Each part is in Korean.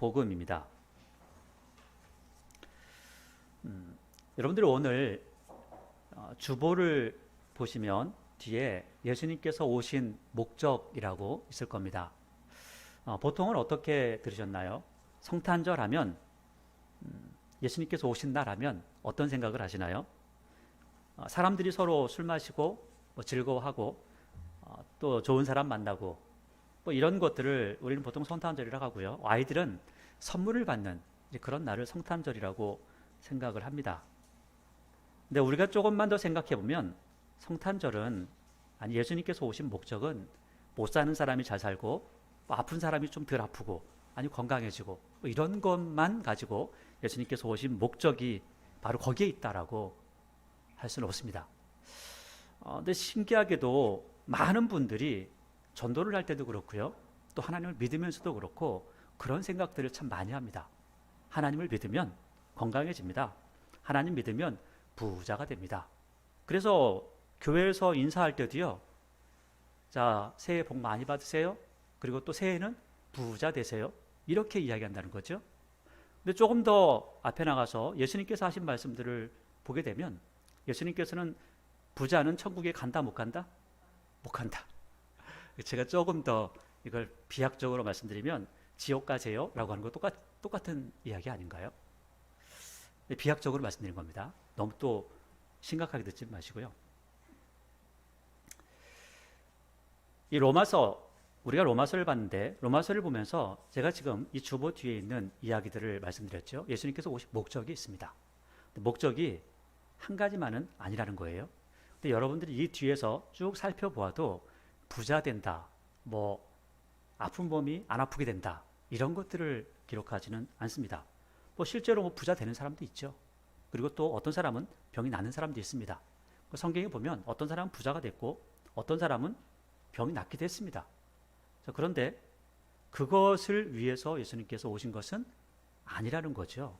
복음입니다. 여러분들이 오늘 주보를 보시면 뒤에 예수님께서 오신 목적이라고 있을 겁니다. 보통은 어떻게 들으셨나요? 성탄절 하면 예수님께서 오신 날 하면 어떤 생각을 하시나요? 사람들이 서로 술 마시고 즐거워하고 또 좋은 사람 만나고 이런 것들을 우리는 보통 성탄절이라고 하고요. 아이들은 선물을 받는 그런 날을 성탄절이라고 생각을 합니다. 근데 우리가 조금만 더 생각해 보면 성탄절은 아니 예수님께서 오신 목적은 못 사는 사람이 잘 살고 아픈 사람이 좀 덜 아프고 아니 건강해지고 이런 것만 가지고 예수님께서 오신 목적이 바로 거기에 있다라고 할 수는 없습니다. 근데 신기하게도 많은 분들이 전도를 할 때도 그렇고요. 또 하나님을 믿으면서도 그렇고 그런 생각들을 참 많이 합니다. 하나님을 믿으면 건강해집니다. 하나님 믿으면 부자가 됩니다. 그래서 교회에서 인사할 때도요. 자, 새해 복 많이 받으세요. 그리고 또 새해는 부자 되세요. 이렇게 이야기한다는 거죠. 근데 조금 더 앞에 나가서 예수님께서 하신 말씀들을 보게 되면 예수님께서는 부자는 천국에 간다 못 간다? 못 간다. 제가 조금 더 이걸 비약적으로 말씀드리면 지옥 가세요 라고 하는 거 똑같은 이야기 아닌가요? 비약적으로 말씀드린 겁니다. 너무 또 심각하게 듣지 마시고요. 이 로마서, 우리가 로마서를 봤는데 로마서를 보면서 제가 지금 이 주보 뒤에 있는 이야기들을 말씀드렸죠. 예수님께서 오신 목적이 있습니다. 목적이 한 가지만은 아니라는 거예요. 근데 여러분들이 이 뒤에서 쭉 살펴보아도 부자 된다, 아픈 몸이 안 아프게 된다 이런 것들을 기록하지는 않습니다. 실제로 부자 되는 사람도 있죠. 그리고 또 어떤 사람은 병이 나는 사람도 있습니다. 성경에 보면 어떤 사람은 부자가 됐고 어떤 사람은 병이 낫기도 했습니다. 그런데 그것을 위해서 예수님께서 오신 것은 아니라는 거죠.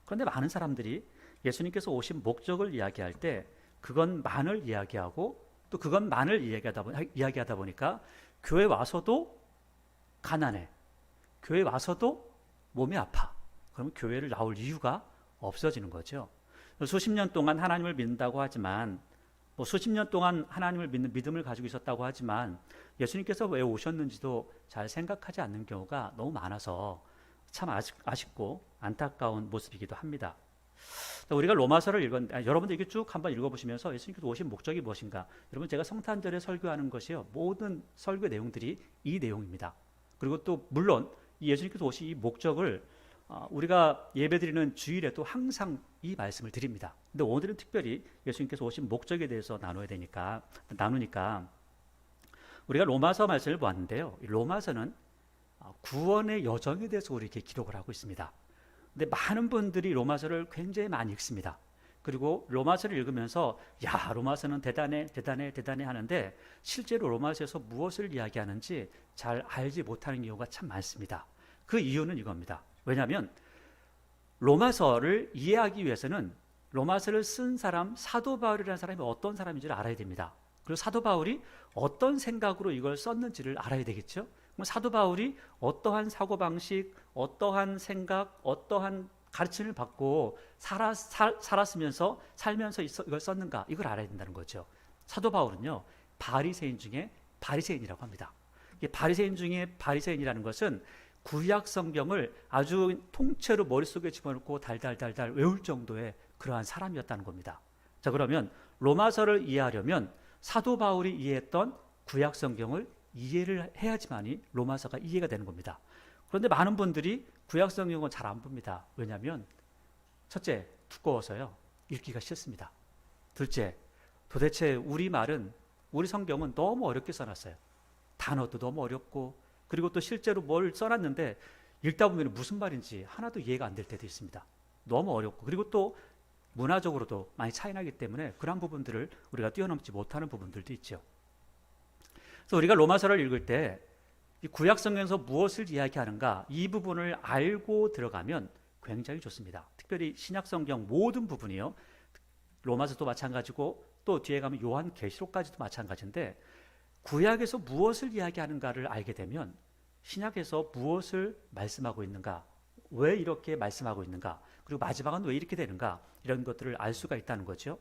그런데 많은 사람들이 예수님께서 오신 목적을 이야기할 때 그것만을 이야기하고 또 그것만을 이야기하다 보니까 교회 와서도 가난해. 교회 와서도 몸이 아파. 그러면 교회를 나올 이유가 없어지는 거죠. 수십 년 동안 하나님을 믿는다고 하지만 수십 년 동안 하나님을 믿는 믿음을 가지고 있었다고 하지만 예수님께서 왜 오셨는지도 잘 생각하지 않는 경우가 너무 많아서 참 아쉽고 안타까운 모습이기도 합니다. 우리가 로마서를 읽었는데 여러분들 이게 쭉 한번 읽어보시면서 예수님께서 오신 목적이 무엇인가. 여러분 제가 성탄절에 설교하는 것이요 모든 설교 내용들이 이 내용입니다. 그리고 또 물론 이 예수님께서 오신 이 목적을 우리가 예배드리는 주일에도 항상 이 말씀을 드립니다. 근데 오늘은 특별히 예수님께서 오신 목적에 대해서 나누니까 우리가 로마서 말씀을 보았는데요. 이 로마서는 구원의 여정에 대해서 우리 이렇게 기록을 하고 있습니다. 근데 많은 분들이 로마서를 굉장히 많이 읽습니다. 그리고 로마서를 읽으면서 야 로마서는 대단해 하는데 실제로 로마서에서 무엇을 이야기하는지 잘 알지 못하는 경우가 참 많습니다. 그 이유는 이겁니다. 왜냐하면 로마서를 이해하기 위해서는 로마서를 쓴 사람 사도 바울이라는 사람이 어떤 사람인지를 알아야 됩니다. 그리고 사도 바울이 어떤 생각으로 이걸 썼는지를 알아야 되겠죠. 그럼 사도 바울이 어떠한 사고방식, 어떠한 생각, 어떠한 가르침을 받고 살면서 이걸 썼는가 이걸 알아야 된다는 거죠. 사도 바울은요 바리새인 중에 바리새인이라고 합니다. 바리새인 중에 바리새인이라는 것은 구약 성경을 아주 통째로 머릿속에 집어넣고 달달달달 외울 정도의 그러한 사람이었다는 겁니다. 자, 그러면 로마서를 이해하려면 사도 바울이 이해했던 구약 성경을 이해를 해야지만이 로마서가 이해가 되는 겁니다. 그런데 많은 분들이 구약 성경은 잘 안 봅니다. 왜냐하면 첫째, 두꺼워서요. 읽기가 싫습니다. 둘째, 도대체 우리 성경은 너무 어렵게 써놨어요. 단어도 너무 어렵고 그리고 또 실제로 뭘 써놨는데 읽다 보면 무슨 말인지 하나도 이해가 안 될 때도 있습니다. 너무 어렵고 그리고 또 문화적으로도 많이 차이나기 때문에 그런 부분들을 우리가 뛰어넘지 못하는 부분들도 있죠. 그래서 우리가 로마서를 읽을 때 이 구약 성경에서 무엇을 이야기하는가 이 부분을 알고 들어가면 굉장히 좋습니다. 특별히 신약 성경 모든 부분이요. 로마서도 마찬가지고 또 뒤에 가면 요한계시록까지도 마찬가지인데 구약에서 무엇을 이야기하는가를 알게 되면 신약에서 무엇을 말씀하고 있는가 왜 이렇게 말씀하고 있는가? 그리고 마지막은 왜 이렇게 되는가? 이런 것들을 알 수가 있다는 거죠.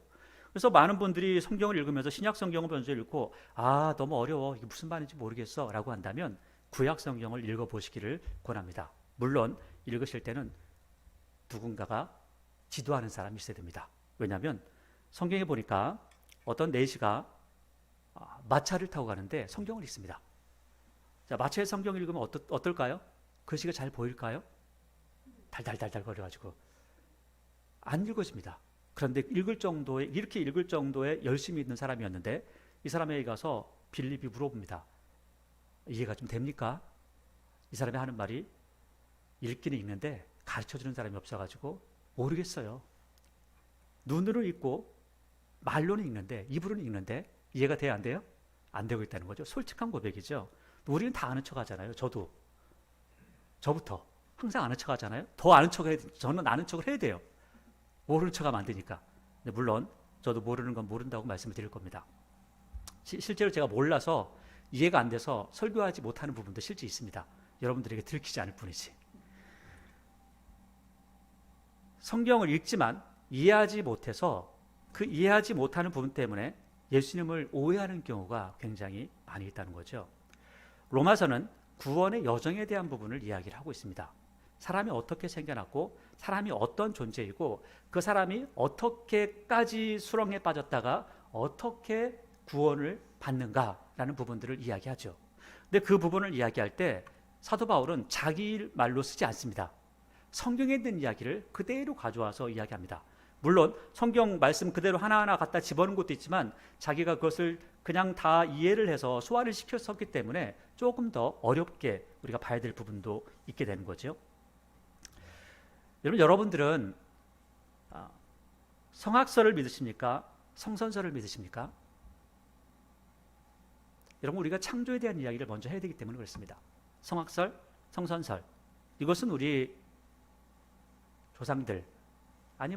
그래서 많은 분들이 성경을 읽으면서 신약 성경을 먼저 읽고 너무 어려워. 이게 무슨 말인지 모르겠어 라고 한다면 구약 성경을 읽어보시기를 권합니다. 물론 읽으실 때는 누군가가 지도하는 사람이 있어야 됩니다. 왜냐하면 성경에 보니까 어떤 내시가 마차를 타고 가는데 성경을 읽습니다. 자, 마차에 성경을 읽으면 어떨까요? 글씨가 잘 보일까요? 달달달달 거려가지고 안 읽어집니다. 그런데 이렇게 읽을 정도의 열심히 있는 사람이었는데 이 사람에게 가서 빌립이 물어봅니다. 이해가 좀 됩니까? 이 사람이 하는 말이 읽기는 읽는데 가르쳐주는 사람이 없어가지고 모르겠어요. 눈으로 읽고 말로는 읽는데 입으로는 읽는데 이해가 돼야 안 돼요? 안 되고 있다는 거죠. 솔직한 고백이죠. 우리는 다 아는 척 하잖아요. 저부터 항상 아는 척 하잖아요. 더 아는 척 해야 저는 아는 척을 해야 돼요. 모르는 척하면 안 되니까. 근데 물론 저도 모르는 건 모른다고 말씀을 드릴 겁니다. 실제로 제가 몰라서 이해가 안 돼서 설교하지 못하는 부분도 실제 있습니다. 여러분들에게 들키지 않을 뿐이지. 성경을 읽지만 이해하지 못해서 그 이해하지 못하는 부분 때문에 예수님을 오해하는 경우가 굉장히 많이 있다는 거죠. 로마서는 구원의 여정에 대한 부분을 이야기를 하고 있습니다. 사람이 어떻게 생겨났고 사람이 어떤 존재이고 그 사람이 어떻게까지 수렁에 빠졌다가 어떻게 구원을 받는가라는 부분들을 이야기하죠. 근데 그 부분을 이야기할 때 사도 바울은 자기 말로 쓰지 않습니다. 성경에 있는 이야기를 그대로 가져와서 이야기합니다. 물론 성경 말씀 그대로 하나하나 갖다 집어넣은 것도 있지만 자기가 그것을 그냥 다 이해를 해서 소화를 시켰었기 때문에 조금 더 어렵게 우리가 봐야 될 부분도 있게 되는 거죠. 여러분들은 성악설을 믿으십니까? 성선설을 믿으십니까? 여러분, 우리가 창조에 대한 이야기를 먼저 해야 되기 때문에 그렇습니다. 성악설, 성선설, 이것은 우리 조상들 아니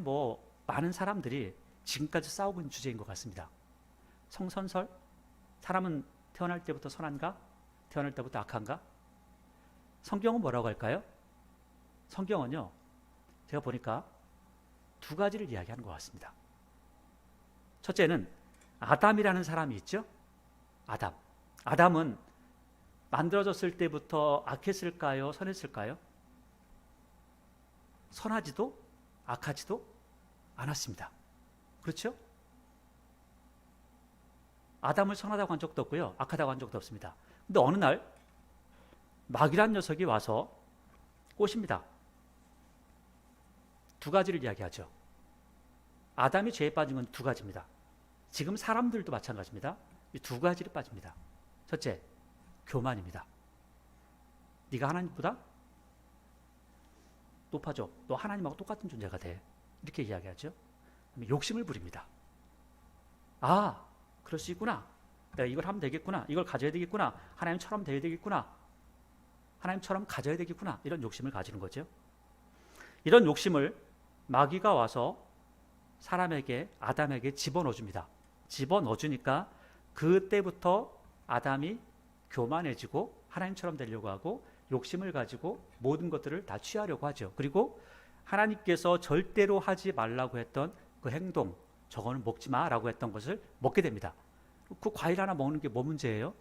많은 사람들이 지금까지 싸우고 있는 주제인 것 같습니다. 성선설, 사람은 태어날 때부터 선한가? 태어날 때부터 악한가? 성경은 뭐라고 할까요? 성경은요, 제가 보니까 두 가지를 이야기하는 것 같습니다. 첫째는 아담이라는 사람이 있죠. 아담은 만들어졌을 때부터 악했을까요? 선했을까요? 선하지도 악하지도 않았습니다. 그렇죠? 아담을 선하다고 한 적도 없고요, 악하다고 한 적도 없습니다. 근데 어느 날 마귀란 녀석이 와서 꼬십니다. 두 가지를 이야기하죠. 아담이 죄에 빠진 건 두 가지입니다. 지금 사람들도 마찬가지입니다. 이 두 가지를 빠집니다. 첫째, 교만입니다. 네가 하나님보다 높아져. 너 하나님하고 똑같은 존재가 돼. 이렇게 이야기하죠. 욕심을 부립니다. 그럴 수 있구나. 내가 이걸 하면 되겠구나. 이걸 가져야 되겠구나. 하나님처럼 되어야 되겠구나. 하나님처럼 가져야 되겠구나. 이런 욕심을 가지는 거죠. 이런 욕심을 마귀가 와서 아담에게 집어넣어줍니다. 집어넣어주니까 그때부터 아담이 교만해지고 하나님처럼 되려고 하고 욕심을 가지고 모든 것들을 다 취하려고 하죠. 그리고 하나님께서 절대로 하지 말라고 했던 그 행동, 저거는 먹지 마라고 했던 것을 먹게 됩니다. 그 과일 하나 먹는 게 뭐 문제예요?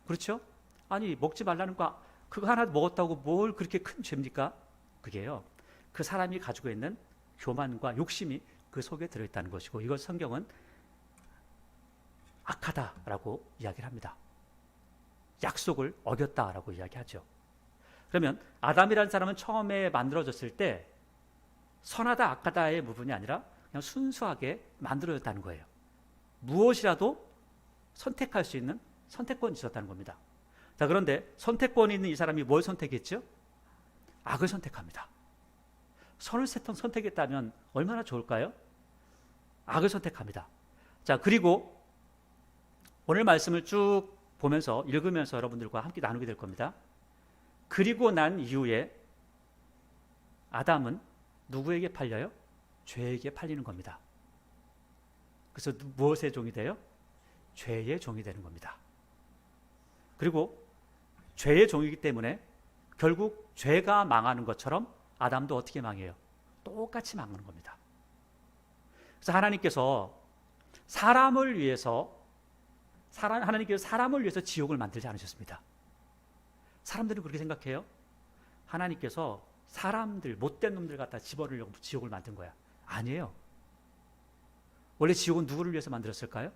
그렇죠? 아니, 먹지 말라는 거 그거 하나 먹었다고 뭘 그렇게 큰 죄입니까? 그게요, 그 사람이 가지고 있는 교만과 욕심이 그 속에 들어있다는 것이고, 이걸 성경은 악하다라고 이야기를 합니다. 약속을 어겼다라고 이야기하죠. 그러면 아담이라는 사람은 처음에 만들어졌을 때 선하다 악하다의 부분이 아니라 그냥 순수하게 만들어졌다는 거예요. 무엇이라도 선택할 수 있는 선택권이 있었다는 겁니다. 자, 그런데 선택권이 있는 이 사람이 뭘 선택했죠? 악을 선택합니다. 선을 선택했다면 얼마나 좋을까요? 악을 선택합니다. 자, 그리고 오늘 말씀을 쭉 보면서 읽으면서 여러분들과 함께 나누게 될 겁니다. 그리고 난 이후에 아담은 누구에게 팔려요? 죄에게 팔리는 겁니다. 그래서 무엇의 종이 돼요? 죄의 종이 되는 겁니다. 그리고 죄의 종이기 때문에 결국 죄가 망하는 것처럼 아담도 어떻게 망해요? 똑같이 망하는 겁니다. 그래서 하나님께서 하나님께서 사람을 위해서 지옥을 만들지 않으셨습니다. 사람들은 그렇게 생각해요. 하나님께서 사람들, 못된 놈들 갖다 집어넣으려고 지옥을 만든 거야. 아니에요. 원래 지옥은 누구를 위해서 만들었을까요?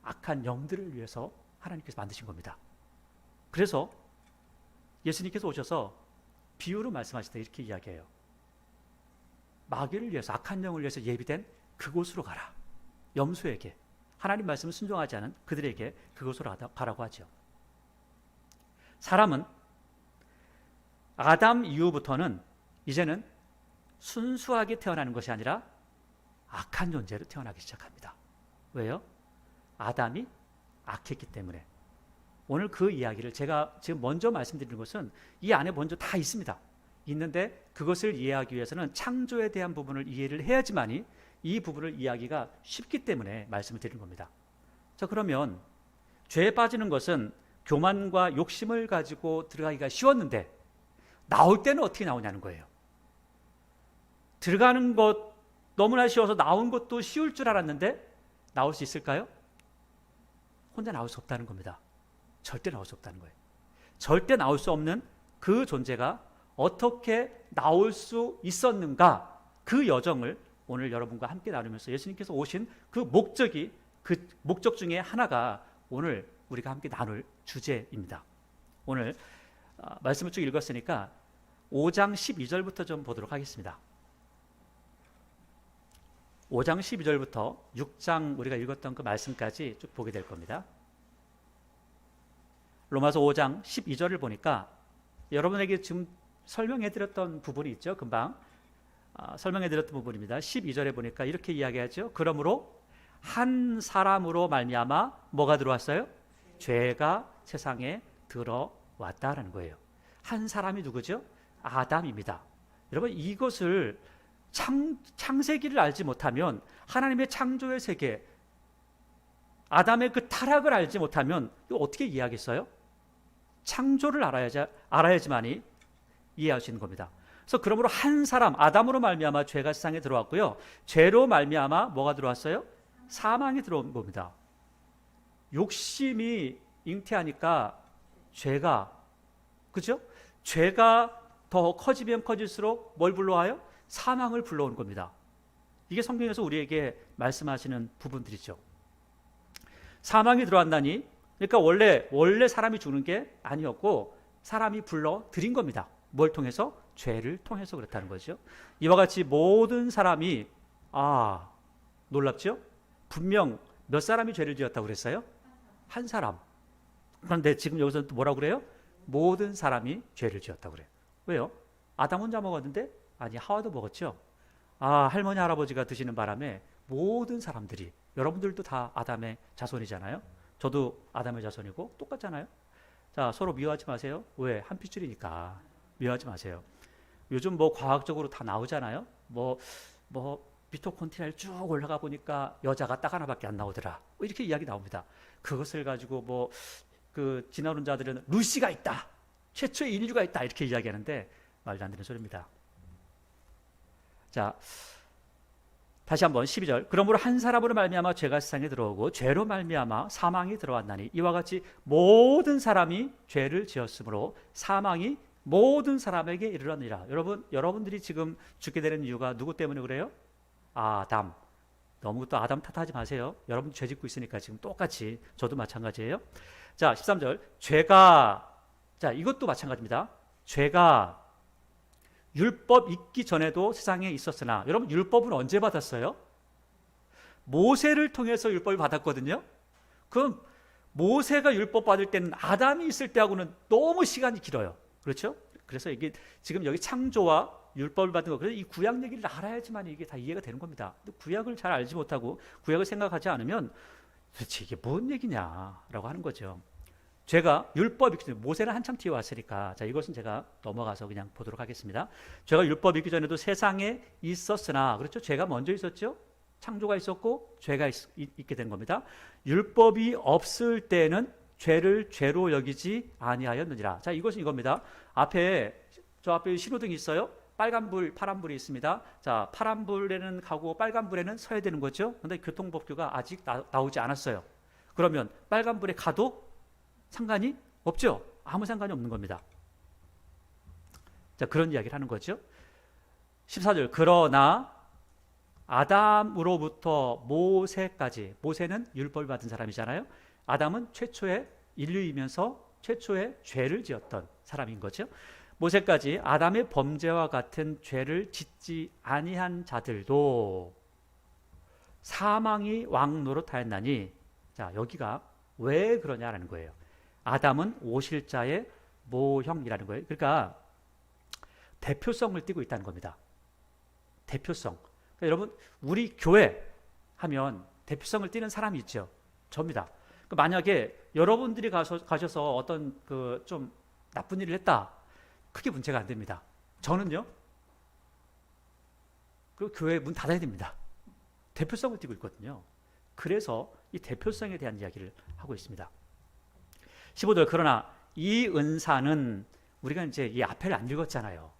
악한 영들을 위해서 하나님께서 만드신 겁니다. 그래서 예수님께서 오셔서 비유로 말씀하실 때 이렇게 이야기해요. 마귀를 위해서, 악한 영을 위해서 예비된 그곳으로 가라. 염소에게, 하나님 말씀을 순종하지 않은 그들에게 그곳으로 가라고 하죠. 사람은 아담 이후부터는 이제는 순수하게 태어나는 것이 아니라 악한 존재로 태어나기 시작합니다. 왜요? 아담이 악했기 때문에. 오늘 그 이야기를 제가 지금 먼저 말씀드리는 것은 이 안에 먼저 다 있습니다. 있는데 그것을 이해하기 위해서는 창조에 대한 부분을 이해를 해야지만이 이 부분을 이해하기가 쉽기 때문에 말씀을 드리는 겁니다. 자, 그러면 죄에 빠지는 것은 교만과 욕심을 가지고 들어가기가 쉬웠는데 나올 때는 어떻게 나오냐는 거예요. 들어가는 것 너무나 쉬워서 나온 것도 쉬울 줄 알았는데 나올 수 있을까요? 혼자 나올 수 없다는 겁니다. 절대 나올 수 없다는 거예요. 절대 나올 수 없는 그 존재가 어떻게 나올 수 있었는가, 그 여정을 오늘 여러분과 함께 나누면서 예수님께서 오신 그 목적 중에 하나가 오늘 우리가 함께 나눌 주제입니다. 오늘 말씀을 쭉 읽었으니까 5장 12절부터 좀 보도록 하겠습니다. 5장 12절부터 6장 우리가 읽었던 그 말씀까지 쭉 보게 될 겁니다. 로마서 5장 12절을 보니까 여러분에게 지금 설명해드렸던 부분이 있죠. 금방 설명해드렸던 부분입니다. 12절에 보니까 이렇게 이야기하죠. 그러므로 한 사람으로 말미암아 뭐가 들어왔어요? 죄가 세상에 들어왔다라는 거예요. 한 사람이 누구죠? 아담입니다. 여러분, 이것을 창세기를 알지 못하면, 하나님의 창조의 세계, 아담의 그 타락을 알지 못하면 이거 어떻게 이해하겠어요? 창조를 알아야지만이 이해할 수 있는 겁니다. 그래서 그러므로 한 사람, 아담으로 말미암아 죄가 세상에 들어왔고요. 죄로 말미암아 뭐가 들어왔어요? 사망이 들어온 겁니다. 욕심이 잉태하니까 죄가, 그죠? 죄가 더 커지면 커질수록 뭘 불러와요? 사망을 불러오는 겁니다. 이게 성경에서 우리에게 말씀하시는 부분들이죠. 사망이 들어왔나니, 그러니까 원래 사람이 죽는 게 아니었고 사람이 불러 들인 겁니다. 뭘 통해서? 죄를 통해서 그렇다는 거죠. 이와 같이 모든 사람이, 놀랍죠? 분명 몇 사람이 죄를 지었다고 그랬어요? 한 사람. 그런데 지금 여기서 또 뭐라고 그래요? 모든 사람이 죄를 지었다고 그래요. 왜요? 아담 혼자 먹었는데? 아니, 하와도 먹었죠. 할머니 할아버지가 드시는 바람에 모든 사람들이, 여러분들도 다 아담의 자손이잖아요. 저도 아담의 자손이고 똑같잖아요. 자, 서로 미워하지 마세요. 왜? 한 핏줄이니까 미워하지 마세요. 요즘 뭐 과학적으로 다 나오잖아요. 뭐 미토콘드리아를 쭉 올라가 보니까 여자가 딱 하나밖에 안 나오더라. 이렇게 이야기 나옵니다. 그것을 가지고 그 진화론자들은 루시가 있다, 최초의 인류가 있다, 이렇게 이야기하는데 말도 안 되는 소리입니다. 자, 다시 한번 12절. 그러므로 한 사람으로 말미암아 죄가 세상에 들어오고 죄로 말미암아 사망이 들어왔나니 이와 같이 모든 사람이 죄를 지었으므로 사망이 모든 사람에게 이르렀느니라. 여러분들이 지금 죽게 되는 이유가 누구 때문에 그래요? 아담. 너무 또 아담 탓하지 마세요. 여러분 죄 짓고 있으니까 지금 똑같이, 저도 마찬가지예요. 자, 13절. 자, 이것도 마찬가지입니다. 죄가 율법 있기 전에도 세상에 있었으나, 여러분 율법은 언제 받았어요? 모세를 통해서 율법을 받았거든요. 그럼 모세가 율법 받을 때는 아담이 있을 때하고는 너무 시간이 길어요. 그렇죠? 그래서 이게 지금 여기 창조와 율법을 받은 거, 그래서 이 구약 얘기를 알아야지만 이게 다 이해가 되는 겁니다. 근데 구약을 잘 알지 못하고 구약을 생각하지 않으면 도대체 이게 뭔 얘기냐라고 하는 거죠. 죄가 율법 있기 전에, 모세는 한참 뒤에 왔으니까, 자, 이것은 제가 넘어가서 그냥 보도록 하겠습니다. 죄가 율법 있기 전에도 세상에 있었으나, 그렇죠? 죄가 먼저 있었죠. 창조가 있었고 죄가 있게 된 겁니다. 율법이 없을 때는 죄를 죄로 여기지 아니하였느니라. 자, 이것은 이겁니다. 저 앞에 신호등이 있어요. 빨간불, 파란불이 있습니다. 자, 파란불에는 가고 빨간불에는 서야 되는 거죠. 그런데 교통법규가 아직 나오지 않았어요. 그러면 빨간불에 가도 상관이 없죠. 아무 상관이 없는 겁니다. 자, 그런 이야기를 하는 거죠. 14절, 그러나 아담으로부터 모세까지, 모세는 율법을 받은 사람이잖아요. 아담은 최초의 인류이면서 최초의 죄를 지었던 사람인 거죠. 모세까지 아담의 범죄와 같은 죄를 짓지 아니한 자들도 사망이 왕노릇하였나니, 자, 여기가 왜 그러냐라는 거예요. 아담은 오실자의 모형이라는 거예요. 그러니까 대표성을 띠고 있다는 겁니다. 대표성. 그러니까 여러분, 우리 교회 하면 대표성을 띠는 사람이 있죠. 접니다. 그러니까 만약에 여러분들이 가셔서 어떤 좀 나쁜 일을 했다, 크게 문제가 안 됩니다. 저는요, 그 교회 문 닫아야 됩니다. 대표성을 띠고 있거든요. 그래서 이 대표성에 대한 이야기를 하고 있습니다. 15절, 그러나 이 은사는, 우리가 이제 이 앞에를 안 읽었잖아요.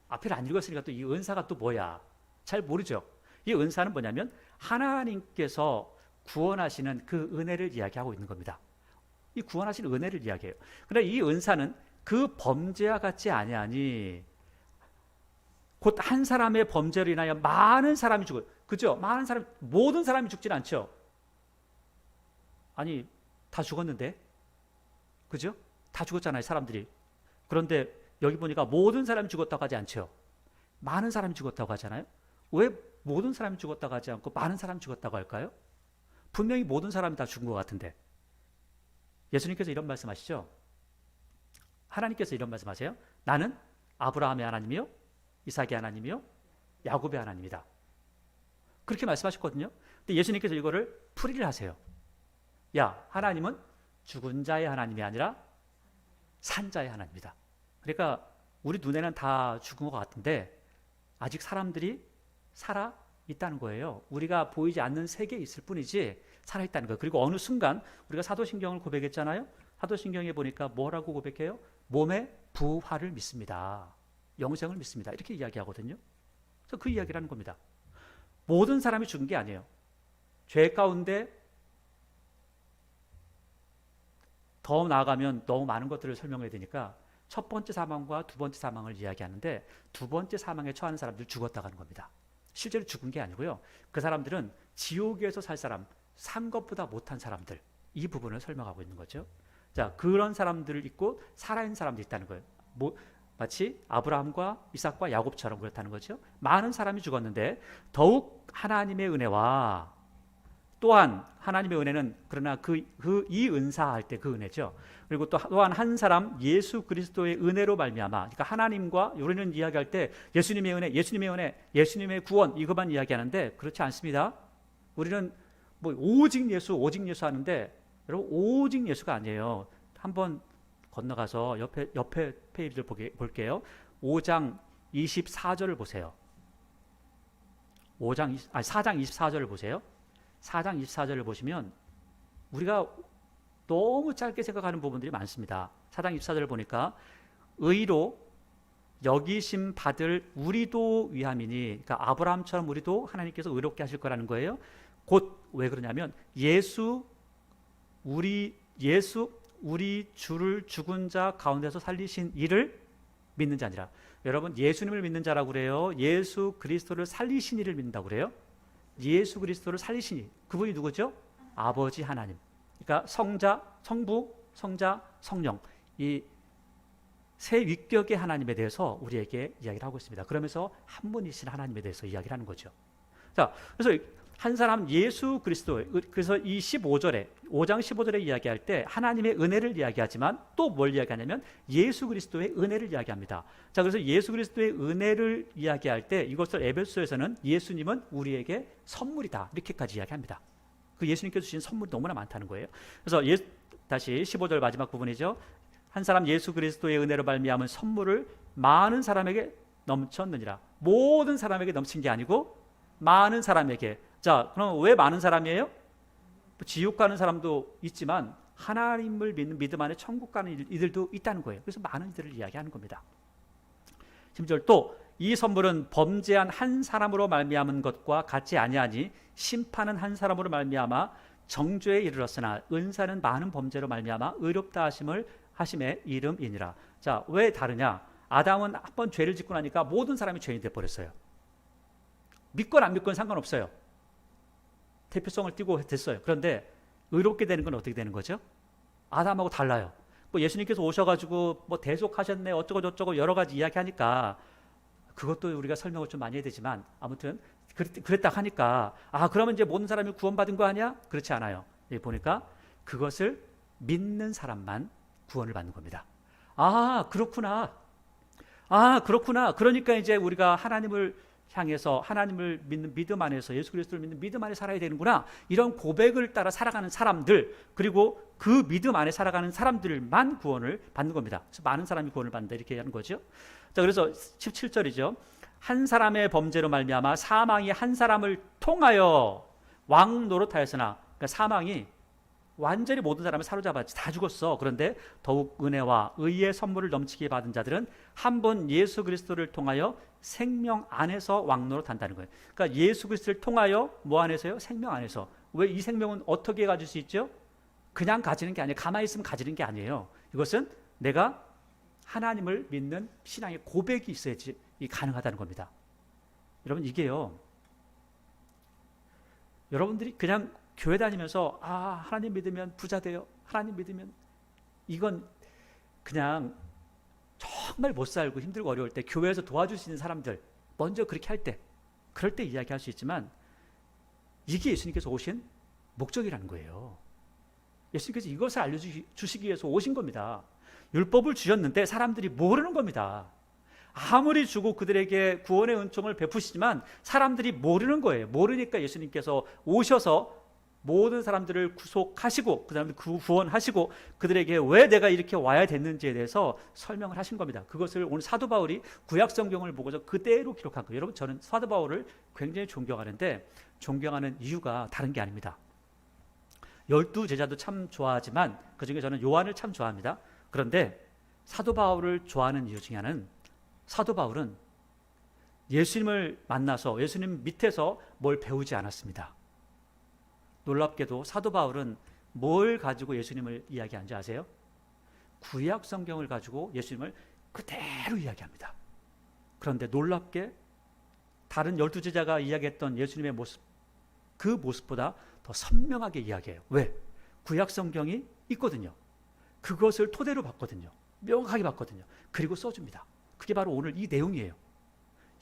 앞에를 안 읽었으니까 또 이 은사가 또 뭐야? 잘 모르죠. 이 은사는 뭐냐면 하나님께서 구원하시는 그 은혜를 이야기하고 있는 겁니다. 이 구원하시는 은혜를 이야기해요. 그런데 이 은사는 그 범죄와 같지 아니하니, 곧 한 사람의 범죄로 인하여 많은 사람이 죽어요. 그죠? 모든 사람이 죽진 않죠. 아니, 다 죽었는데, 그죠? 다 죽었잖아요, 사람들이. 그런데 여기 보니까 모든 사람이 죽었다고 하지 않죠. 많은 사람이 죽었다고 하잖아요. 왜 모든 사람이 죽었다고 하지 않고 많은 사람이 죽었다고 할까요? 분명히 모든 사람이 다 죽은 것 같은데. 예수님께서 이런 말씀하시죠. 하나님께서 이런 말씀하세요. 나는 아브라함의 하나님이요, 이삭의 하나님이요, 야곱의 하나님이다. 그렇게 말씀하셨거든요. 근데 예수님께서 이거를 풀이를 하세요. 야, 하나님은 죽은 자의 하나님이 아니라 산 자의 하나님이다. 그러니까 우리 눈에는 다 죽은 것 같은데 아직 사람들이 살아 있다는 거예요. 우리가 보이지 않는 세계에 있을 뿐이지 살아 있다는 거예요. 그리고 어느 순간 우리가 사도신경을 고백했잖아요. 사도신경에 보니까 뭐라고 고백해요? 몸의 부활을 믿습니다. 영생을 믿습니다. 이렇게 이야기하거든요. 그래서 그 이야기를 하는 겁니다. 모든 사람이 죽은 게 아니에요. 죄 가운데 더 나아가면 너무 많은 것들을 설명해야 되니까 첫 번째 사망과 두 번째 사망을 이야기하는데, 두 번째 사망에 처하는 사람들 죽었다고 하는 겁니다. 실제로 죽은 게 아니고요. 그 사람들은 지옥에서 살 사람, 산 것보다 못한 사람들, 이 부분을 설명하고 있는 거죠. 자, 그런 사람들을 있고 살아있는 사람들이 있다는 거예요. 마치 아브라함과 이삭과 야곱처럼 그렇다는 거죠. 많은 사람이 죽었는데 더욱 하나님의 은혜와, 또한 하나님의 은혜는 그러나 이 은사할 때 그 은혜죠. 그리고 또한 한 사람 예수 그리스도의 은혜로 말미암아, 그러니까 하나님과, 우리는 이야기할 때 예수님의 은혜, 예수님의 구원, 이것만 이야기하는데 그렇지 않습니다. 우리는 뭐 오직 예수 하는데, 여러분, 오직 예수가 아니에요. 한번 건너가서 옆에 페이지를 볼게요. 5장 24절을 보세요. 4장 24절을 보세요. 4장 24절을 보시면 우리가 너무 짧게 생각하는 부분들이 많습니다. 4장 24절을 보니까 의로 여기심 받을 우리도 위함이니, 그러니까 아브라함처럼 우리도 하나님께서 의롭게 하실 거라는 거예요. 곧 왜 그러냐면 우리 주를 죽은 자 가운데서 살리신 이를 믿는 자 아니라, 여러분, 예수님을 믿는 자라고 그래요? 예수 그리스도를 살리신 이를 믿는다고 그래요? 예수 그리스도를 살리신 이, 그분이 누구죠? 아버지 하나님. 그러니까 성부, 성자, 성령, 이 세 위격의 하나님에 대해서 우리에게 이야기를 하고 있습니다. 그러면서 한 분이신 하나님에 대해서 이야기를 하는 거죠. 자, 그래서 한 사람 예수 그리스도, 그래서 이 5장 15절에 이야기할 때 하나님의 은혜를 이야기하지만 또 뭘 이야기하냐면 예수 그리스도의 은혜를 이야기합니다. 자, 그래서 예수 그리스도의 은혜를 이야기할 때 이것을 에베소에서는 예수님은 우리에게 선물이다, 이렇게까지 이야기합니다. 그 예수님께서 주신 선물이 너무나 많다는 거예요. 그래서 다시 15절 마지막 부분이죠. 한 사람 예수 그리스도의 은혜로 말미암은 선물을 많은 사람에게 넘쳤느니라. 모든 사람에게 넘친 게 아니고 많은 사람에게. 자, 그럼 왜 많은 사람이에요? 지옥 가는 사람도 있지만 하나님을 믿는 믿음 안에 천국 가는 이들도 있다는 거예요. 그래서 많은 이들을 이야기하는 겁니다. 10절 또 이 선물은 범죄한 한 사람으로 말미암은 것과 같지 아니하니 심판은 한 사람으로 말미암아 정죄에 이르렀으나 은사는 많은 범죄로 말미암아 의롭다 하심의 이름이니라. 자, 왜 다르냐? 아담은 한 번 죄를 짓고 나니까 모든 사람이 죄인이 되어버렸어요. 믿건 안 믿건 상관없어요. 대표성을 띠고 됐어요. 그런데 의롭게 되는 건 어떻게 되는 거죠? 아담하고 달라요. 뭐 예수님께서 오셔가지고 뭐 대속하셨네 어쩌고 저쩌고 여러 가지 이야기하니까 그것도 우리가 설명을 좀 많이 해야 되지만 아무튼 그랬다 하니까 그러면 이제 모든 사람이 구원받은 거 아니야? 그렇지 않아요. 여기 보니까 그것을 믿는 사람만 구원을 받는 겁니다. 그렇구나. 그렇구나. 그러니까 이제 우리가 하나님을 향해서 하나님을 믿는 믿음 안에서 예수 그리스도를 믿는 믿음 안에 살아야 되는구나. 이런 고백을 따라 살아가는 사람들 그리고 그 믿음 안에 살아가는 사람들만 구원을 받는 겁니다. 그래서 많은 사람이 구원을 받는다 이렇게 하는 거죠. 자, 그래서 17절이죠. 한 사람의 범죄로 말미암아 사망이 한 사람을 통하여 왕 노릇하였으나 그러니까 사망이 완전히 모든 사람을 사로잡았지 다 죽었어. 그런데 더욱 은혜와 의의 선물을 넘치게 받은 자들은 한 번 예수 그리스도를 통하여 생명 안에서 왕노릇한다는 거예요. 그러니까 예수 그리스도를 통하여 뭐 안에서요? 생명 안에서. 왜 이 생명은 어떻게 가질 수 있죠? 그냥 가지는 게 아니에요. 가만히 있으면 가지는 게 아니에요. 이것은 내가 하나님을 믿는 신앙의 고백이 있어야지 가능하다는 겁니다. 여러분 이게요. 여러분들이 그냥 교회 다니면서 하나님 믿으면 부자 돼요. 하나님 믿으면 이건 그냥 정말 못 살고 힘들고 어려울 때 교회에서 도와줄 수 있는 사람들 먼저 그렇게 할 때 그럴 때 이야기할 수 있지만 이게 예수님께서 오신 목적이라는 거예요. 예수님께서 이것을 알려주시기 위해서 오신 겁니다. 율법을 주셨는데 사람들이 모르는 겁니다. 아무리 주고 그들에게 구원의 은총을 베푸시지만 사람들이 모르는 거예요. 모르니까 예수님께서 오셔서 모든 사람들을 구속하시고 그 사람들 구원하시고 그들에게 왜 내가 이렇게 와야 됐는지에 대해서 설명을 하신 겁니다. 그것을 오늘 사도 바울이 구약 성경을 보고서 그대로 기록한 거예요. 여러분 저는 사도 바울을 굉장히 존경하는데 존경하는 이유가 다른 게 아닙니다. 12제자도 참 좋아하지만 그중에 저는 요한을 참 좋아합니다. 그런데 사도 바울을 좋아하는 이유 중에 하나는 사도 바울은 예수님을 만나서 예수님 밑에서 뭘 배우지 않았습니다. 놀랍게도 사도 바울은 뭘 가지고 예수님을 이야기하는지 아세요? 구약 성경을 가지고 예수님을 그대로 이야기합니다. 그런데 놀랍게 다른 12제자가 이야기했던 예수님의 모습 그 모습보다 더 선명하게 이야기해요. 왜? 구약 성경이 있거든요. 그것을 토대로 봤거든요. 명확하게 봤거든요. 그리고 써줍니다. 그게 바로 오늘 이 내용이에요.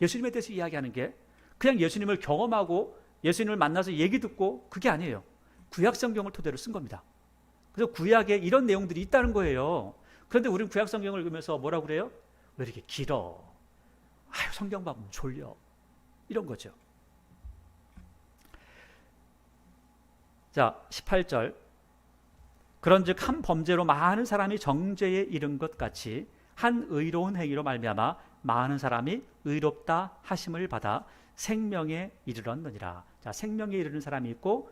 예수님에 대해서 이야기하는 게 그냥 예수님을 경험하고 예수님을 만나서 얘기 듣고 그게 아니에요. 구약 성경을 토대로 쓴 겁니다. 그래서 구약에 이런 내용들이 있다는 거예요. 그런데 우리는 구약 성경을 읽으면서 뭐라고 그래요? 왜 이렇게 길어? 성경 보면 졸려. 이런 거죠. 자, 18절. 그런즉 한 범죄로 많은 사람이 정죄에 이른 것 같이 한 의로운 행위로 말미암아 많은 사람이 의롭다 하심을 받아 생명에 이르렀느니라. 자, 생명에 이르는 사람이 있고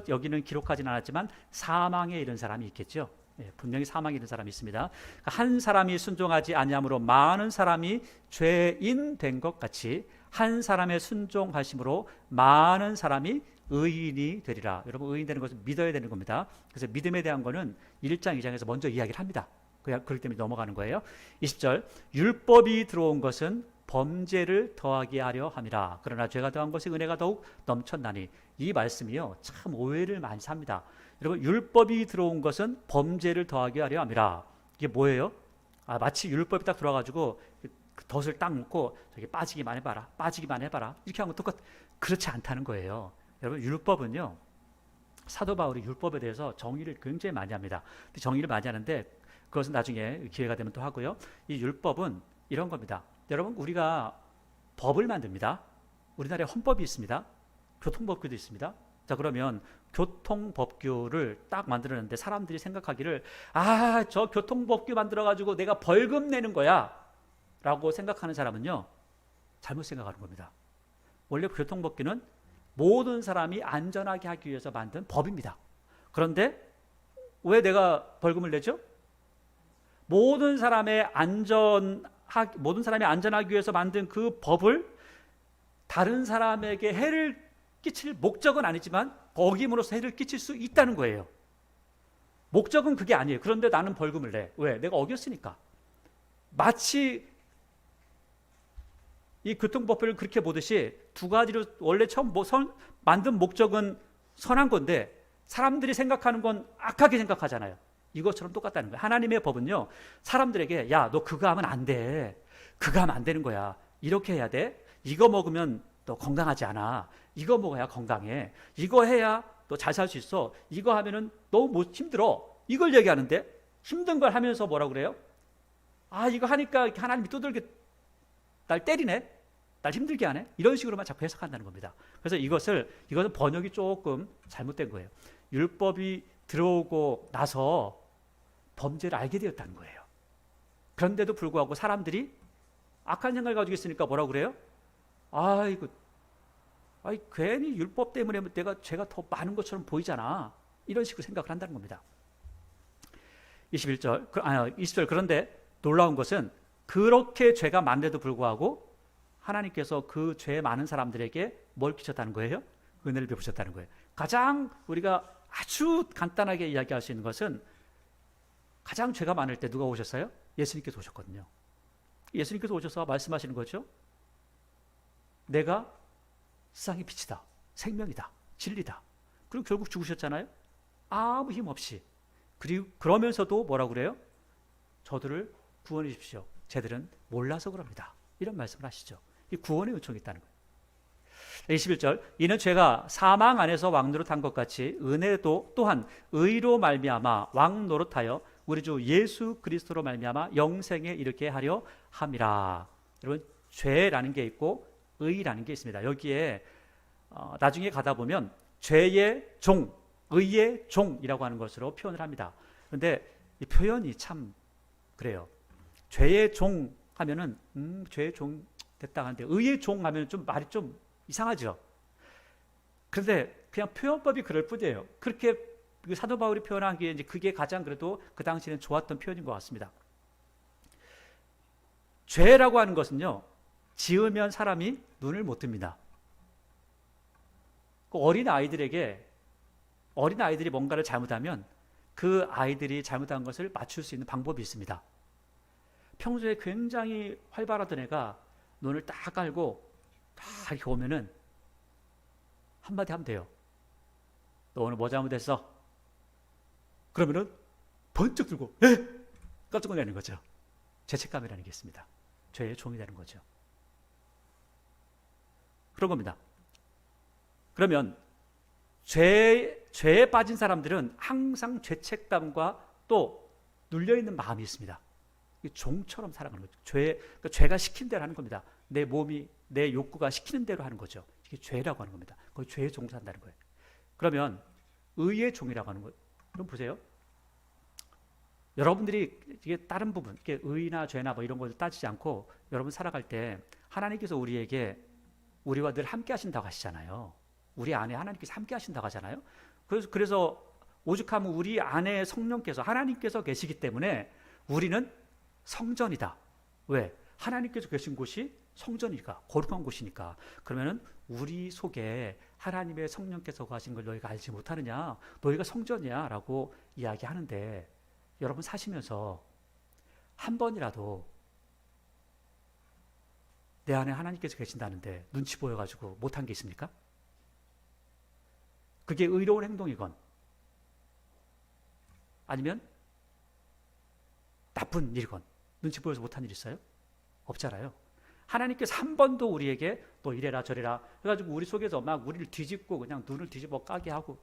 여기는 기록하진 않았지만 사망에 이른 사람이 있겠죠. 분명히 사망에 이른 사람이 있습니다. 한 사람이 순종하지 아니함으로 많은 사람이 죄인 된 것 같이 한 사람의 순종하심으로 많은 사람이 의인이 되리라. 여러분 의인 되는 것은 믿어야 되는 겁니다. 그래서 믿음에 대한 거는 1장 2장에서 먼저 이야기를 합니다. 그렇기 때문에 넘어가는 거예요. 20절 율법이 들어온 것은 범죄를 더하게 하려 함이라. 그러나 죄가 더한 것이 은혜가 더욱 넘쳤나니. 이 말씀이요 참 오해를 많이 삽니다. 여러분 율법이 들어온 것은 범죄를 더하게 하려 함이라. 이게 뭐예요? 마치 율법이 딱 들어와가지고 덫을 딱 묶고 저기 빠지기만 해봐라 빠지기만 해봐라 이렇게 하면 똑같. 그렇지 않다는 거예요. 여러분 율법은요 사도 바울이 율법에 대해서 정의를 굉장히 많이 합니다. 정의를 많이 하는데 그것은 나중에 기회가 되면 또 하고요. 이 율법은 이런 겁니다. 여러분 우리가 법을 만듭니다. 우리나라에 헌법이 있습니다. 교통법규도 있습니다. 자 그러면 교통법규를 딱 만들었는데 사람들이 생각하기를 저 교통법규 만들어가지고 내가 벌금 내는 거야 라고 생각하는 사람은요 잘못 생각하는 겁니다. 원래 교통법규는 모든 사람이 안전하게 하기 위해서 만든 법입니다. 그런데 왜 내가 벌금을 내죠? 모든 사람이 안전하기 위해서 만든 그 법을 다른 사람에게 해를 끼칠 목적은 아니지만 어김으로써 해를 끼칠 수 있다는 거예요. 목적은 그게 아니에요. 그런데 나는 벌금을 내. 왜? 내가 어겼으니까. 마치 이 교통법을 그렇게 보듯이 두 가지로 원래 처음 만든 목적은 선한 건데 사람들이 생각하는 건 악하게 생각하잖아요. 이것처럼 똑같다는 거예요. 하나님의 법은요, 사람들에게 야, 너 그거 하면 안 돼. 그거 하면 안 되는 거야. 이렇게 해야 돼. 이거 먹으면 너 건강하지 않아. 이거 먹어야 건강해. 이거 해야 너 잘 살 수 있어. 이거 하면은 너무 힘들어. 이걸 얘기하는데 힘든 걸 하면서 뭐라고 그래요? 아, 이거 하니까 하나님이 두들겨 날 때리네. 날 힘들게 하네. 이런 식으로만 자꾸 해석한다는 겁니다. 그래서 이것은 번역이 조금 잘못된 거예요. 율법이 들어오고 나서 범죄를 알게 되었다는 거예요. 그런데도 불구하고 사람들이 악한 생각을 가지고 있으니까 뭐라고 그래요? 괜히 율법 때문에 죄가 더 많은 것처럼 보이잖아. 이런 식으로 생각을 한다는 겁니다. 20절. 그런데 놀라운 것은 그렇게 죄가 많은데도 불구하고 하나님께서 그 죄 많은 사람들에게 뭘 끼쳤다는 거예요? 은혜를 베푸셨다는 거예요. 가장 우리가 아주 간단하게 이야기할 수 있는 것은 가장 죄가 많을 때 누가 오셨어요? 예수님께서 오셨거든요. 예수님께서 오셔서 말씀하시는 거죠. 내가 세상의 빛이다. 생명이다. 진리다. 그리고 결국 죽으셨잖아요. 아무 힘 없이. 그러면서도 뭐라고 그래요? 저들을 구원해 주십시오. 쟤들은 몰라서 그럽니다. 이런 말씀을 하시죠. 이 구원의 요청이 있다는 거예요. 21절. 이는 죄가 사망 안에서 왕노릇한 것 같이 은혜도 또한 의로 말미암아 왕노릇하여 우리 주 예수 그리스도로 말미암아 영생에 이르게 하려 함이라. 여러분, 죄라는 게 있고 의라는 게 있습니다. 여기에 나중에 가다 보면 죄의 종, 의의 종이라고 하는 것으로 표현을 합니다. 그런데 이 표현이 참 그래요. 죄의 종 하면은 죄의 종 됐다 하는데 의의 종 하면 좀 말이 좀 이상하죠. 그런데 그냥 표현법이 그럴 뿐이에요. 그렇게 사도 바울이 표현하기에 이제 그게 가장 그래도 그 당시에는 좋았던 표현인 것 같습니다. 죄라고 하는 것은요, 지으면 사람이 눈을 못 뜹니다. 어린 아이들이 뭔가를 잘못하면 그 아이들이 잘못한 것을 맞출 수 있는 방법이 있습니다. 평소에 굉장히 활발하던 애가 눈을 딱 깔고 딱 이렇게 오면은 한마디 하면 돼요. 너 오늘 뭐 잘못했어? 그러면은 번쩍 들고 깜짝 놀라는 거죠. 죄책감이라는 게 있습니다. 죄의 종이 되는 거죠. 그런 겁니다. 그러면 죄에 빠진 사람들은 항상 죄책감과 또 눌려있는 마음이 있습니다. 종처럼 살아가는 거죠. 그러니까 죄가 시킨 대로 하는 겁니다. 내 몸이, 내 욕구가 시키는 대로 하는 거죠. 이게 죄라고 하는 겁니다. 거의 죄에 종사한다는 거예요. 그러면 의의 종이라고 하는 거, 그럼 보세요. 여러분들이 이게 다른 부분, 이게 의나 죄나 뭐 이런 것을 따지지 않고 여러분 살아갈 때 하나님께서 우리와 늘 함께 하신다고 하시잖아요. 우리 안에 하나님께서 함께 하신다고 하잖아요. 그래서 오죽하면 우리 안에 성령께서, 하나님께서 계시기 때문에 우리는 성전이다. 왜? 하나님께서 계신 곳이 성전이니까, 거룩한 곳이니까. 그러면은 우리 속에 하나님의 성령께서 거하신 걸 너희가 알지 못하느냐? 너희가 성전이야 라고 이야기하는데, 여러분 사시면서 한 번이라도 내 안에 하나님께서 계신다는데 눈치 보여가지고 못한 게 있습니까? 그게 의로운 행동이건 아니면 나쁜 일이건 눈치 보여서 못한 일 있어요? 없잖아요. 하나님께서 한 번도 우리에게 너 이래라 저래라 해가지고 우리 속에서 막 우리를 뒤집고 그냥 눈을 뒤집어 까게 하고